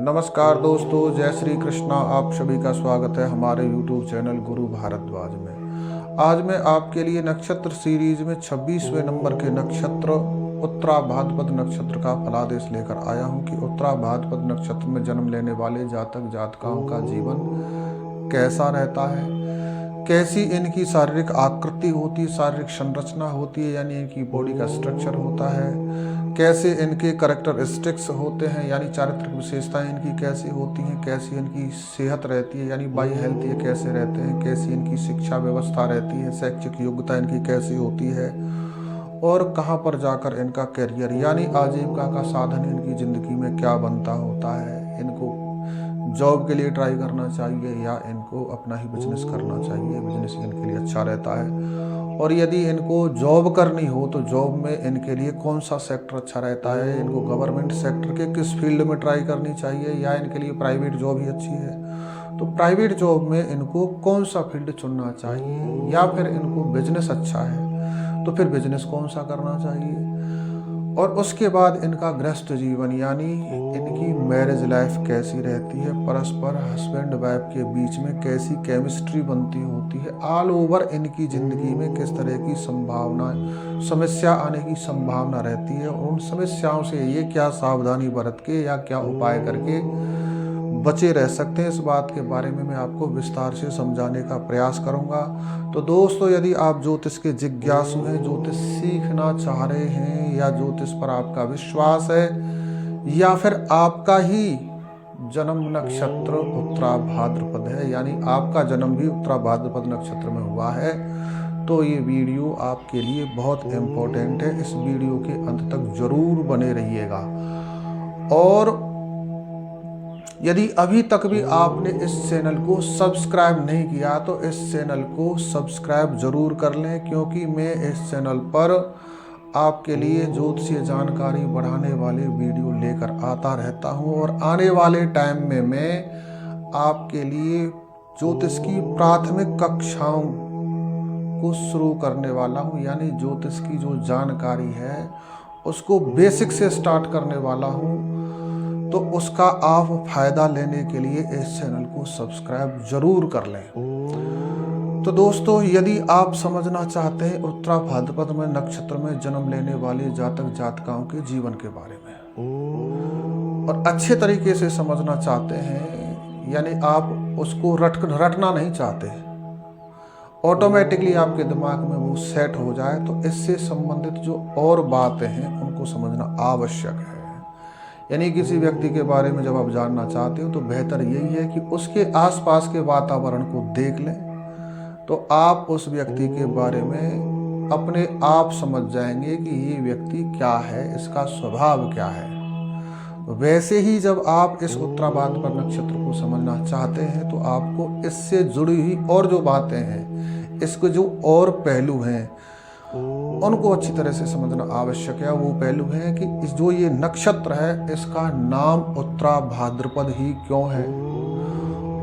नमस्कार दोस्तों, जय श्री कृष्णा। आप सभी का स्वागत है हमारे YouTube चैनल गुरु भारद्वाज में। आज मैं आपके लिए नक्षत्र सीरीज में 26वें नंबर के नक्षत्र उत्तरा भाद्रपद नक्षत्र का फलादेश लेकर आया हूं कि उत्तरा भाद्रपद नक्षत्र में जन्म लेने वाले जातक जातिकाओं का जीवन कैसा रहता है, कैसी इनकी शारीरिक आकृति होती है, शारीरिक संरचना होती है, यानी इनकी बॉडी का स्ट्रक्चर होता है, कैसे इनके कैरेक्टरिस्टिक्स होते हैं, यानी चारित्रिक विशेषताएं इनकी कैसी होती हैं, कैसी इनकी सेहत रहती है, यानी बाई हेल्थ ये कैसे रहते हैं, कैसी इनकी शिक्षा व्यवस्था रहती है, शैक्षिक योग्यता इनकी कैसी होती है और कहाँ पर जाकर इनका करियर यानी आजीविका का साधन इनकी ज़िंदगी में क्या बनता होता है, इनको जॉब के लिए ट्राई करना चाहिए या इनको अपना ही बिजनेस करना चाहिए, बिजनेस इनके लिए अच्छा रहता है। और यदि इनको जॉब करनी हो तो जॉब में इनके लिए कौन सा सेक्टर अच्छा रहता है, इनको गवर्नमेंट सेक्टर के किस फील्ड में ट्राई करनी चाहिए या इनके लिए प्राइवेट जॉब ही अच्छी है, तो प्राइवेट जॉब में इनको कौन सा फील्ड चुनना चाहिए, या फिर इनको बिजनेस अच्छा है तो फिर बिजनेस कौन सा करना चाहिए। और उसके बाद इनका गृहस्थ जीवन यानी इनकी मैरिज लाइफ कैसी रहती है, परस्पर हस्बैंड वाइफ के बीच में कैसी केमिस्ट्री बनती होती है, ऑल ओवर इनकी ज़िंदगी में किस तरह की समस्या आने की संभावना रहती है, और उन समस्याओं से ये क्या सावधानी बरत के या क्या उपाय करके बचे रह सकते हैं, इस बात के बारे में मैं आपको विस्तार से समझाने का प्रयास करूंगा। तो दोस्तों, यदि आप ज्योतिष के जिज्ञासु हैं, ज्योतिष सीखना चाह रहे हैं, या ज्योतिष पर आपका विश्वास है, या फिर आपका ही जन्म नक्षत्र उत्तरा भाद्रपद है, यानी आपका जन्म भी उत्तरा भाद्रपद नक्षत्र में हुआ है, तो ये वीडियो आपके लिए बहुत इम्पोर्टेंट है। इस वीडियो के अंत तक जरूर बने रहिएगा। और यदि अभी तक भी आपने इस चैनल को सब्सक्राइब नहीं किया तो इस चैनल को सब्सक्राइब जरूर कर लें, क्योंकि मैं इस चैनल पर आपके लिए ज्योतिषीय जानकारी बढ़ाने वाले वीडियो लेकर आता रहता हूं, और आने वाले टाइम में मैं आपके लिए ज्योतिष की प्राथमिक कक्षाओं को शुरू करने वाला हूं, यानी ज्योतिष की जो जानकारी है उसको बेसिक से स्टार्ट करने वाला हूं। तो उसका आप फायदा लेने के लिए इस चैनल को सब्सक्राइब जरूर कर लें। तो दोस्तों, यदि आप समझना चाहते हैं उत्तरा भाद्रपद में नक्षत्र में जन्म लेने वाले जातक जातिकाओं के जीवन के बारे में और अच्छे तरीके से समझना चाहते हैं, यानी आप उसको रटना नहीं चाहते, ऑटोमेटिकली आपके दिमाग में वो सेट हो जाए, तो इससे संबंधित जो और बातें हैं उनको समझना आवश्यक है। यानी किसी व्यक्ति के बारे में जब आप जानना चाहते हो तो बेहतर यही है कि उसके आसपास के वातावरण को देख लें, तो आप उस व्यक्ति के बारे में अपने आप समझ जाएंगे कि ये व्यक्ति क्या है, इसका स्वभाव क्या है। तो वैसे ही जब आप इस उत्तरा भाद्रपद नक्षत्र को समझना चाहते हैं तो आपको इससे जुड़ी हुई और जो बातें हैं, इसके जो और पहलू हैं उनको अच्छी तरह से समझना आवश्यक है। वो पहलू है कि इस जो ये नक्षत्र है इसका नाम उत्तरा भाद्रपद ही क्यों है,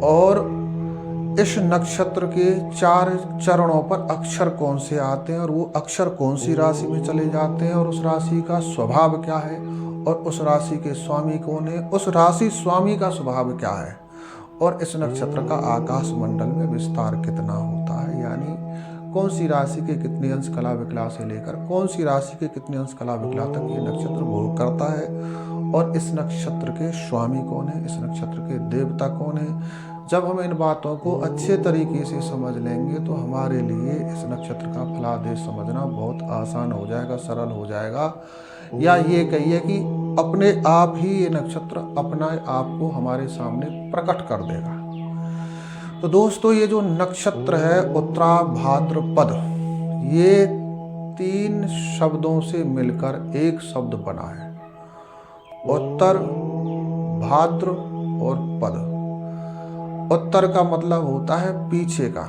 और इस नक्षत्र के 4 चरणों पर अक्षर कौन से आते हैं, और वो अक्षर कौन सी राशि में चले जाते हैं, और उस राशि का स्वभाव क्या है, और उस राशि के स्वामी कौन है, उस राशि स्वामी का स्वभाव क्या है, और इस नक्षत्र का आकाश मंडल में विस्तार कितना होता है, यानी कौन सी राशि के कितने अंश कला विकला से लेकर कौन सी राशि के कितने अंश कला विकला तक ये नक्षत्र भोग करता है, और इस नक्षत्र के स्वामी कौन है, इस नक्षत्र के देवता कौन है। जब हम इन बातों को अच्छे तरीके से समझ लेंगे तो हमारे लिए इस नक्षत्र का फलादेश समझना बहुत आसान हो जाएगा, सरल हो जाएगा, या ये कहिए कि अपने आप ही ये नक्षत्र अपना आप को हमारे सामने प्रकट कर देगा। तो दोस्तों, ये जो नक्षत्र है उत्तरा भाद्रपद, ये 3 शब्दों से मिलकर एक शब्द बना है, उत्तर, भाद्र और पद। उत्तर का मतलब होता है पीछे का,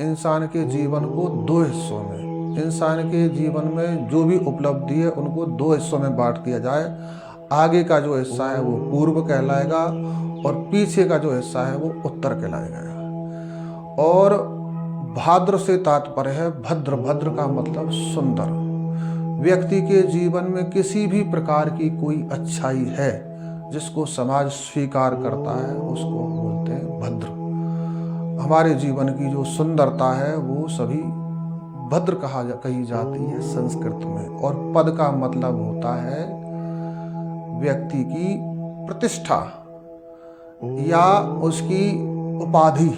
इंसान के जीवन को 2 हिस्सों में, इंसान के जीवन में जो भी उपलब्धि है उनको 2 हिस्सों में बांट दिया जाए। आगे का जो हिस्सा है वो पूर्व कहलाएगा, और पीछे का जो हिस्सा है वो उत्तर कहलाएगा। और भाद्र से तात्पर्य है भद्र, भद्र का मतलब सुंदर। व्यक्ति के जीवन में किसी भी प्रकार की कोई अच्छाई है, जिसको समाज स्वीकार करता है उसको बोलते हैं भद्र। हमारे जीवन की जो सुंदरता है वो सभी भद्र कही जाती है संस्कृत में। और पद का मतलब होता है व्यक्ति की प्रतिष्ठा या उसकी उपाधि।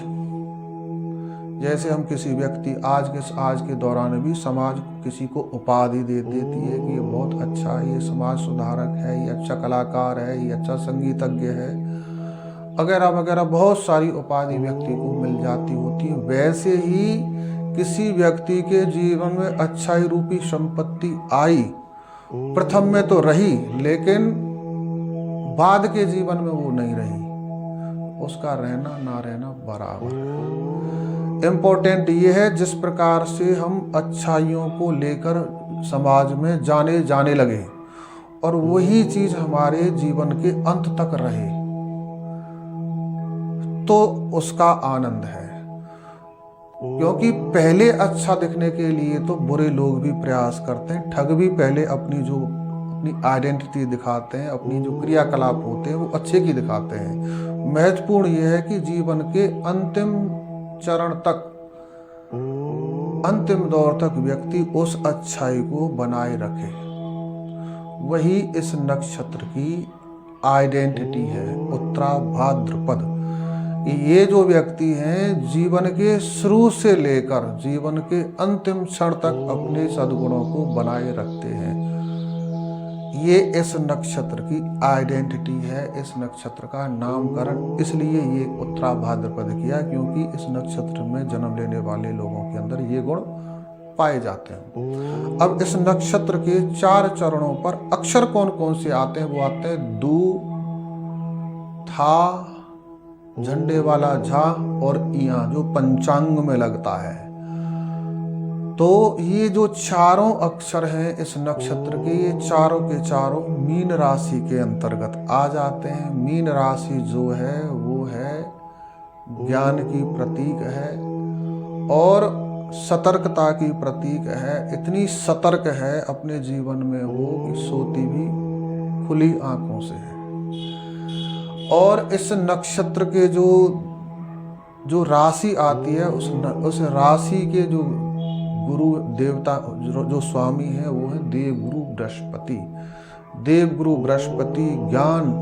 जैसे हम किसी व्यक्ति आज के दौरान भी समाज किसी को उपाधि दे देती है कि ये बहुत अच्छा है, ये समाज सुधारक है, ये अच्छा कलाकार है, ये अच्छा संगीतज्ञ है, वगैरह वगैरह बहुत सारी उपाधि व्यक्ति को मिल जाती होती है। वैसे ही किसी व्यक्ति के जीवन में अच्छाई रूपी संपत्ति आई, प्रथम में तो रही लेकिन बाद के जीवन में वो नहीं रही, उसका रहना ना रहना बराबर। इम्पोर्टेंट ये है जिस प्रकार से हम अच्छाइयों को लेकर समाज में जाने लगे और वही चीज हमारे जीवन के अंत तक रहे तो उसका आनंद है। क्योंकि पहले अच्छा दिखने के लिए तो बुरे लोग भी प्रयास करते हैं, ठग भी पहले अपनी आइडेंटिटी दिखाते हैं, अपनी जो क्रियाकलाप होते हैं वो अच्छे की दिखाते हैं। महत्वपूर्ण यह है कि जीवन के अंतिम चरण तक, अंतिम दौर तक व्यक्ति उस अच्छाई को बनाए रखे। वही इस नक्षत्र की आइडेंटिटी है, उत्तरा भाद्रपद। ये जो व्यक्ति हैं जीवन के शुरू से लेकर जीवन के अंतिम क्षण तक अपने सद्गुणों को बनाए रखते हैं। ये इस नक्षत्र की आइडेंटिटी है। इस नक्षत्र का नामकरण इसलिए ये उत्तरा भाद्रपद किया क्योंकि इस नक्षत्र में जन्म लेने वाले लोगों के अंदर ये गुण पाए जाते हैं। अब इस नक्षत्र के 4 चरणों पर अक्षर कौन कौन से आते हैं? वो आते हैं दू, था, झंडे वाला झा और इया, जो पंचांग में लगता है। तो ये जो चारों अक्षर हैं इस नक्षत्र के, ये चारों के चारों मीन राशि के अंतर्गत आ जाते हैं। मीन राशि जो है वो है ज्ञान की प्रतीक है और सतर्कता की प्रतीक है। इतनी सतर्क है अपने जीवन में वो कि सोती भी खुली आंखों से है। और इस नक्षत्र के जो राशि आती है उस राशि के जो गुरु देवता जो स्वामी है वो है देवगुरु बृहस्पति। देवगुरु बृहस्पति ज्ञान,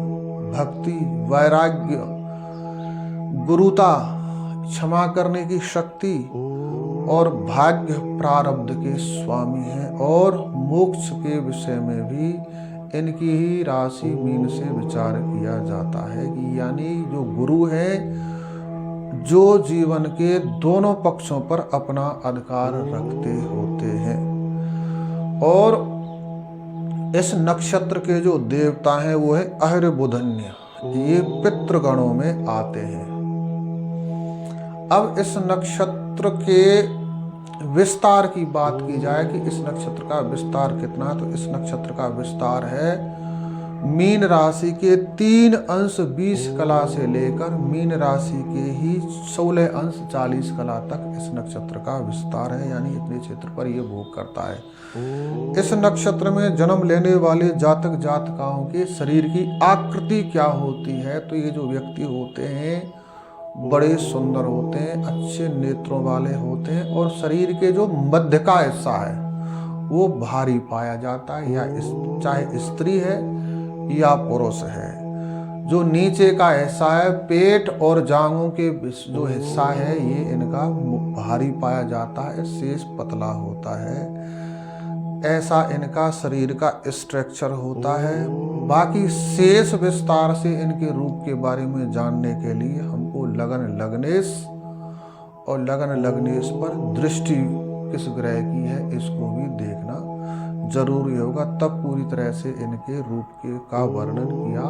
भक्ति, वैराग्य, गुरुता, क्षमा करने की शक्ति और भाग्य प्रारब्ध के स्वामी हैं। और मोक्ष के विषय में भी इनकी ही राशि मीन से विचार किया जाता है कि यानी जो गुरु है जो जीवन के दोनों पक्षों पर अपना अधिकार रखते होते हैं। और इस नक्षत्र के जो देवता हैं वो है अहिर्बुधन्य, ये पितृगणों में आते हैं। अब इस नक्षत्र के विस्तार की बात की जाए कि इस नक्षत्र का विस्तार कितना है, तो इस नक्षत्र का विस्तार है मीन राशि के 3 अंश 20 कला से लेकर मीन राशि के ही 16 अंश 40 कला तक इस नक्षत्र का विस्तार है, यानी इतने क्षेत्र पर यह भोग करता है। इस नक्षत्र में जन्म लेने वाले जातक जातिकाओं के शरीर की आकृति क्या होती है, तो ये जो व्यक्ति होते हैं बड़े सुंदर होते हैं, अच्छे नेत्रों वाले होते हैं और शरीर के जो मध्य का हिस्सा है वो भारी पाया जाता है, या चाहे स्त्री है या पुरुष है। जो नीचे का हिस्सा है पेट और जांघों के जो हिस्सा है ये इनका भारी पाया जाता है, शेष पतला होता है। ऐसा इनका शरीर का स्ट्रक्चर होता है। बाकी शेष विस्तार से इनके रूप के बारे में जानने के लिए हमको लगन लग्नेश और लगन लग्नेश पर दृष्टि किस ग्रह की है इसको भी देखना जरूरी होगा, तब पूरी तरह से इनके रूप का वर्णन किया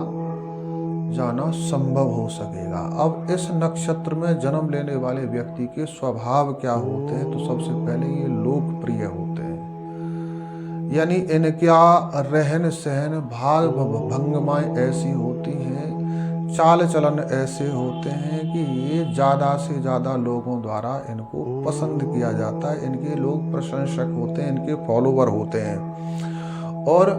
जाना संभव हो सकेगा। अब इस नक्षत्र में जन्म लेने वाले व्यक्ति के स्वभाव क्या होते हैं, तो सबसे पहले ये लोकप्रिय होते हैं, यानी इनका रहन सहन भाव भंगिमाएं ऐसी होती हैं, चाल चलन ऐसे होते हैं कि ये ज़्यादा से ज़्यादा लोगों द्वारा इनको पसंद किया जाता है। इनके लोग प्रशंसक होते हैं, इनके फॉलोवर होते हैं। और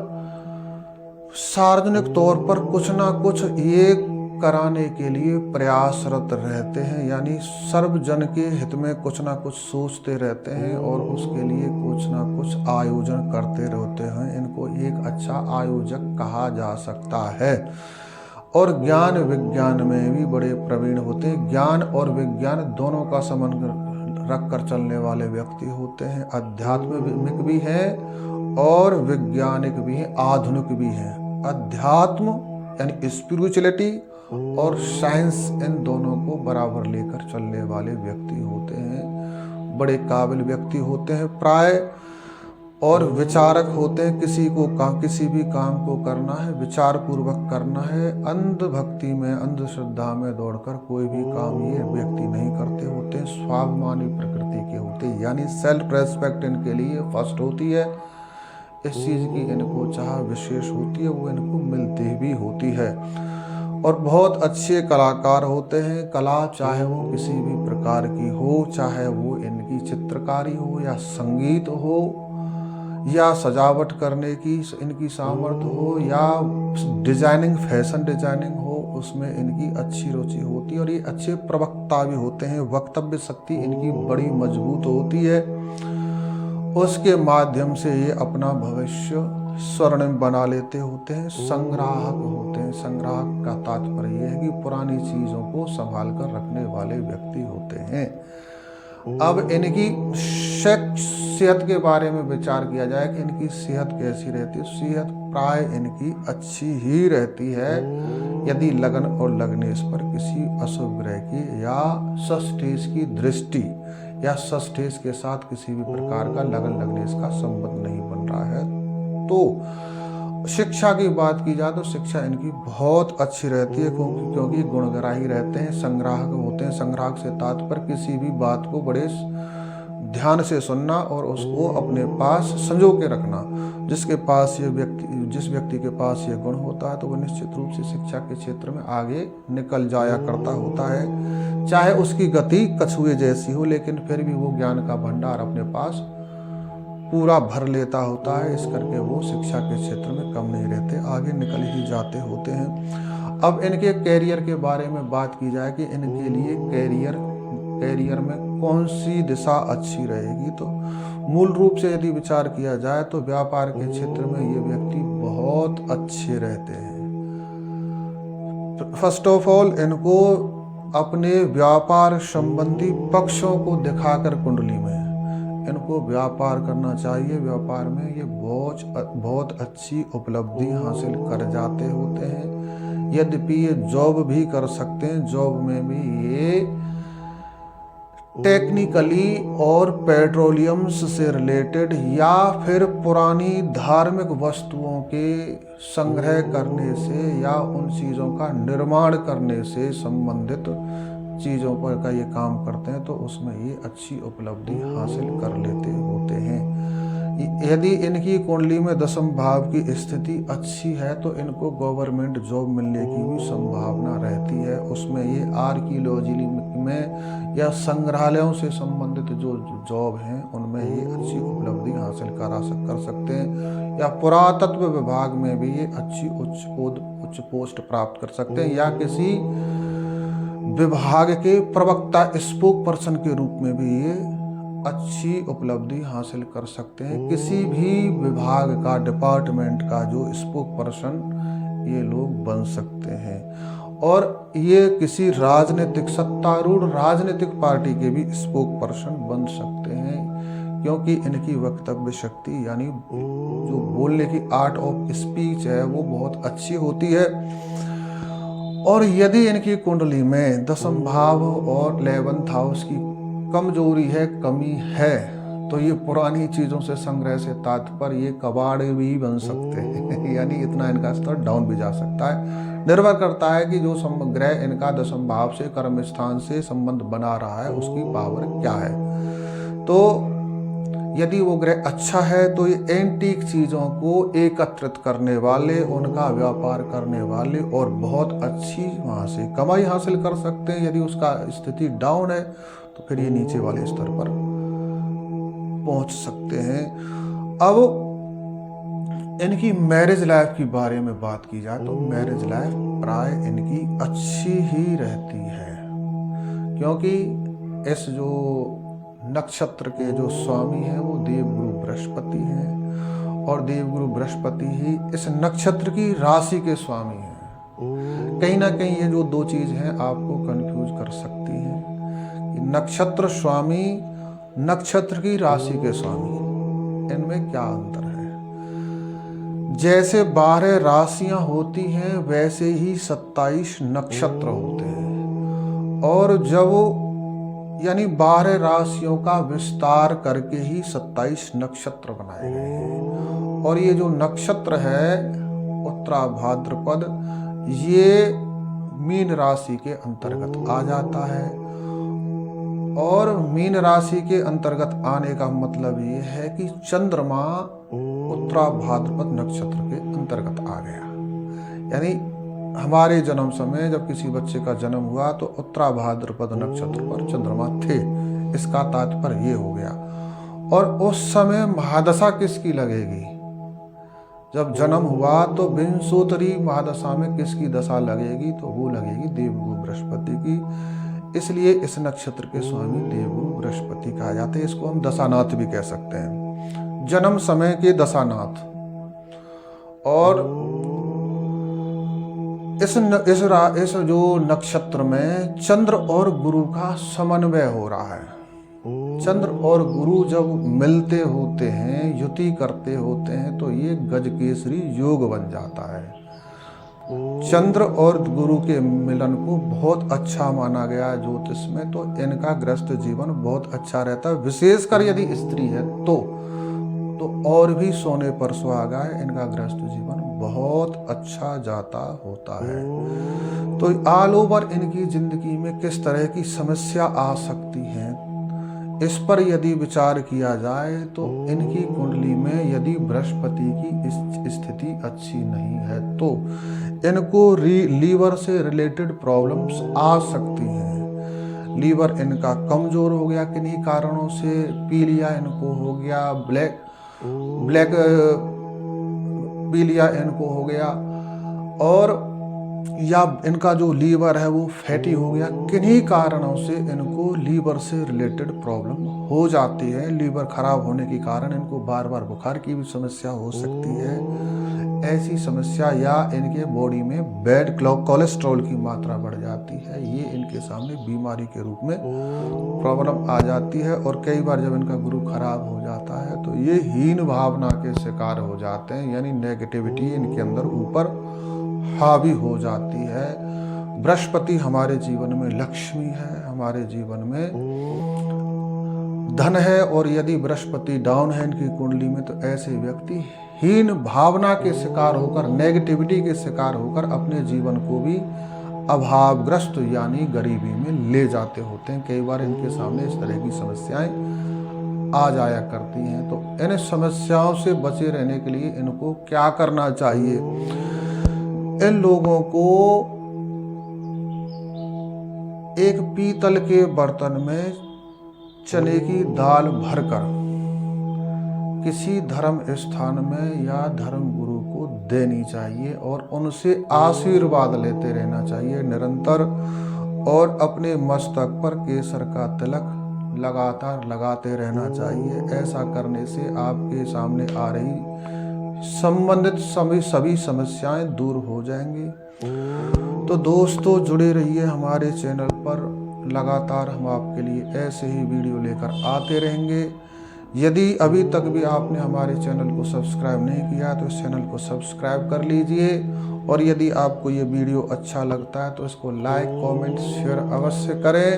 सार्वजनिक तौर पर कुछ ना कुछ ये कराने के लिए प्रयासरत रहते हैं, यानी सर्वजन के हित में कुछ ना कुछ सोचते रहते हैं और उसके लिए कुछ ना कुछ आयोजन करते रहते हैं। इनको एक अच्छा आयोजक कहा जा सकता है। और ज्ञान विज्ञान में भी बड़े प्रवीण होते हैं। ज्ञान और विज्ञान दोनों का संबंध रख कर चलने वाले व्यक्ति होते हैं। आध्यात्मिक भी हैं और वैज्ञानिक भी हैं, आधुनिक भी हैं। अध्यात्म यानी स्पिरिचुअलिटी और साइंस, इन दोनों को बराबर लेकर चलने वाले व्यक्ति होते हैं। बड़े काबिल व्यक्ति होते हैं प्राय, और विचारक होते हैं। किसी भी काम को करना है, विचार पूर्वक करना है। अंधभक्ति में, अंधश्रद्धा में दौड़कर कोई भी काम ये व्यक्ति नहीं करते होते हैं। स्वाभिमानी प्रकृति के होते हैं, यानी सेल्फ रेस्पेक्ट इनके लिए फर्स्ट होती है। इस चीज की इनको चाह विशेष होती है, वो इनको मिलती भी होती है। और बहुत अच्छे कलाकार होते हैं। कला चाहे वो किसी भी प्रकार की हो, चाहे वो इनकी चित्रकारी हो या संगीत हो या सजावट करने की इनकी सामर्थ्य हो या डिजाइनिंग, फैशन डिजाइनिंग हो, उसमें इनकी अच्छी रुचि होती है। और ये अच्छे प्रवक्ता भी होते हैं। वक्तव्य शक्ति इनकी बड़ी मजबूत होती है। उसके माध्यम से ये अपना भविष्य स्वर्णिम बना लेते होते हैं। संग्राहक होते हैं। संग्राहक का तात्पर्य यह है कि पुरानी चीजों को संभाल कर रखने वाले व्यक्ति होते हैं। अब इनकी सेहत के बारे में विचार किया जाए कि इनकी सेहत कैसी रहती है। सेहत प्राय इनकी अच्छी ही रहती है, यदि लगन और लग्नेश पर किसी अशुभ ग्रह की या षष्ठेश की दृष्टि या षष्ठेश के साथ किसी भी प्रकार का लगन लग्नेश का संबंध नहीं बन रहा है। तो शिक्षा की बात की जाए तो शिक्षा इनकी बहुत अच्छी रहती है, क्योंकि गुणग्राही रहते हैं, संग्राहक होते हैं। संग्राहक से तात्पर्य किसी भी बात को बड़े ध्यान से सुनना और उसको अपने पास संजो के रखना। जिस व्यक्ति के पास ये गुण होता है तो वह निश्चित रूप से शिक्षा के क्षेत्र में आगे निकल जाया करता होता है। चाहे उसकी गति कछुए जैसी हो, लेकिन फिर भी वो ज्ञान का भंडार अपने पास पूरा भर लेता होता है। इस करके वो शिक्षा के क्षेत्र में कम नहीं रहते, आगे निकल ही जाते होते हैं। अब इनके कैरियर के बारे में बात की जाए कि इनके लिए कैरियर में कौन सी दिशा अच्छी रहेगी, तो मूल रूप से यदि विचार किया जाए तो व्यापार के क्षेत्र में ये व्यक्ति बहुत अच्छे रहते हैं। फर्स्ट ऑफ ऑल इनको अपने व्यापार संबंधी पक्षों को दिखाकर कुंडली में इनको व्यापार करना चाहिए। व्यापार में ये बहुत अच्छी उपलब्धि हासिल कर जाते होते हैं। यद्यपि ये जॉब भी कर सकते हैं, जॉब में भी ये टेक्निकली और पेट्रोलियम से रिलेटेड या फिर पुरानी धार्मिक वस्तुओं के संग्रह करने से या उन चीज़ों का निर्माण करने से संबंधित चीज़ों पर का ये काम करते हैं, तो उसमें ये अच्छी उपलब्धि हासिल कर लेते होते हैं। यदि इनकी कुंडली में दशम भाव की स्थिति अच्छी है तो इनको गवर्नमेंट जॉब मिलने की भी संभावना रहती है। उसमें ये आर्कियोलॉजी में या संग्रहालयों से संबंधित जो जॉब हैं उनमें ये अच्छी उपलब्धि हासिल कर सकते हैं। या पुरातत्व विभाग में भी ये अच्छी उच्च पोस्ट प्राप्त कर सकते हैं, या किसी विभाग के प्रवक्ता स्पोक पर्सन के रूप में भी ये अच्छी उपलब्धि हासिल कर सकते हैं। किसी भी विभाग का, डिपार्टमेंट का जो स्पोक पर्सन ये लोग बन सकते हैं। और ये किसी राजनीतिक, सत्तारूढ़ राजनीतिक पार्टी के भी स्पोक पर्सन बन सकते हैं, क्योंकि इनकी वक्तव्य शक्ति यानी जो बोलने की आर्ट ऑफ स्पीच है वो बहुत अच्छी होती है। और यदि इनकी कुंडली में दशम भाव और 11th हाउस की कमजोरी है, कमी है, तो ये पुरानी चीज़ों से संग्रह से तात्पर्य ये कबाड़ भी बन सकते हैं यानी इतना इनका स्तर डाउन भी जा सकता है। निर्भर करता है कि जो ग्रह इनका दशम भाव से, कर्म स्थान से संबंध बना रहा है, उसकी पावर क्या है। तो यदि वो ग्रह अच्छा है तो ये एंटीक चीज़ों को एकत्रित करने वाले, उनका व्यापार करने वाले और बहुत अच्छी वहाँ से कमाई हासिल कर सकते हैं। यदि उसका स्थिति डाउन है तो फिर ये नीचे वाले स्तर पर पहुंच सकते हैं। अब इनकी मैरिज लाइफ के बारे में बात की जाए तो मैरिज लाइफ प्राय इनकी अच्छी ही रहती है, क्योंकि इस जो नक्षत्र के जो स्वामी हैं वो देवगुरु बृहस्पति हैं और देवगुरु बृहस्पति ही इस नक्षत्र की राशि के स्वामी हैं। कहीं ना कहीं ये जो दो चीज हैं आपको कंफ्यूज कर सकती हैं कि नक्षत्र स्वामी नक्षत्र की राशि के स्वामी, इनमें क्या अंतर है। जैसे 12 राशियां होती हैं वैसे ही 27 नक्षत्र होते हैं, और जब यानी 12 राशियों का विस्तार करके ही 27 नक्षत्र बनाए गए हैं। और ये जो नक्षत्र है उत्तरा भाद्रपद, ये मीन राशि के अंतर्गत आ जाता है। और मीन राशि के अंतर्गत आने का मतलब ये है कि चंद्रमा उत्तरा भाद्रपद नक्षत्र के अंतर्गत आ गया। यानी हमारे जन्म समय जब किसी बच्चे का जन्म हुआ तो उत्तरा भाद्रपद नक्षत्र पर चंद्रमा थे, इसका तात्पर्य ये हो गया। और उस समय महादशा किसकी लगेगी, जब जन्म हुआ तो विंशोत्तरी महादशा में किसकी दशा लगेगी, तो वो लगेगी देवगुरु बृहस्पति की। इसलिए इस नक्षत्र के स्वामी देवगुरु बृहस्पति कहा जाते हैं। इसको हम दशानाथ भी कह सकते हैं, जन्म समय के दशानाथ। और इस जो नक्षत्र में चंद्र और गुरु का समन्वय हो रहा है। चंद्र और गुरु जब मिलते होते हैं, युति करते होते हैं, तो ये गजकेसरी योग बन जाता है। चंद्र और गुरु के मिलन को बहुत अच्छा माना गया है ज्योतिष में। तो इनका गृहस्थ जीवन बहुत अच्छा रहता है, विशेषकर यदि स्त्री है तो और भी सोने पर सुहागा है, इनका गृहस्थ जीवन बहुत अच्छा जाता होता है। तो ऑल ओवर इनकी जिंदगी में किस तरह की समस्या आ सकती है, इस पर यदि विचार किया जाए तो इनकी कुंडली में यदि बृहस्पति की स्थिति अच्छी नहीं है तो इनको लीवर से रिलेटेड प्रॉब्लम्स आ सकती हैं। लीवर इनका कमजोर हो गया किन्हीं कारणों से, पीलिया इनको हो गया, ब्लैक पीलिया इनको हो गया, और या इनका जो लीवर है वो फैटी हो गया। किन्हीं कारणों से इनको लीवर से रिलेटेड प्रॉब्लम हो जाती है। लीवर खराब होने के कारण इनको बार बार बुखार की भी समस्या हो सकती है। ऐसी समस्या, या इनके बॉडी में बैड कोलेस्ट्रॉल की मात्रा बढ़ जाती है, ये इनके सामने बीमारी के रूप में प्रॉब्लम आ जाती है। और कई बार जब इनका गुरु खराब हो जाता है तो ये हीन भावना के शिकार हो जाते हैं, यानी नेगेटिविटी इनके अंदर ऊपर हावी हो जाती है। बृहस्पति हमारे जीवन में लक्ष्मी है, हमारे जीवन में धन है, और यदि बृहस्पति डाउन है इनकी कुंडली में तो ऐसे व्यक्ति हीन भावना के शिकार होकर, नेगेटिविटी के शिकार होकर अपने जीवन को भी अभावग्रस्त यानी गरीबी में ले जाते होते हैं। कई बार इनके सामने इस तरह की समस्याएं आ जाया करती हैं। तो इन समस्याओं से बचे रहने के लिए इनको क्या करना चाहिए, इन लोगों को एक पीतल के बर्तन में चने की दाल भरकर किसी धर्म स्थान में या धर्म गुरु को देनी चाहिए और उनसे आशीर्वाद लेते रहना चाहिए निरंतर। और अपने मस्तक पर केसर का तिलक लगातार लगाते रहना चाहिए। ऐसा करने से आपके सामने आ रही संबंधित सभी समस्याएं दूर हो जाएंगी। तो दोस्तों जुड़े रहिए हमारे चैनल पर, लगातार हम आपके लिए ऐसे ही वीडियो लेकर आते रहेंगे। यदि अभी तक भी आपने हमारे चैनल को सब्सक्राइब नहीं किया तो इस चैनल को सब्सक्राइब कर लीजिए। और यदि आपको ये वीडियो अच्छा लगता है तो इसको लाइक, कमेंट, शेयर अवश्य करें,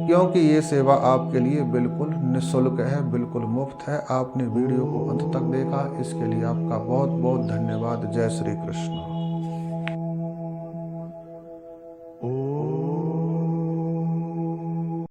क्योंकि ये सेवा आपके लिए बिल्कुल निःशुल्क है, बिल्कुल मुफ्त है। आपने वीडियो को अंत तक देखा, इसके लिए आपका बहुत बहुत धन्यवाद। जय श्री कृष्ण।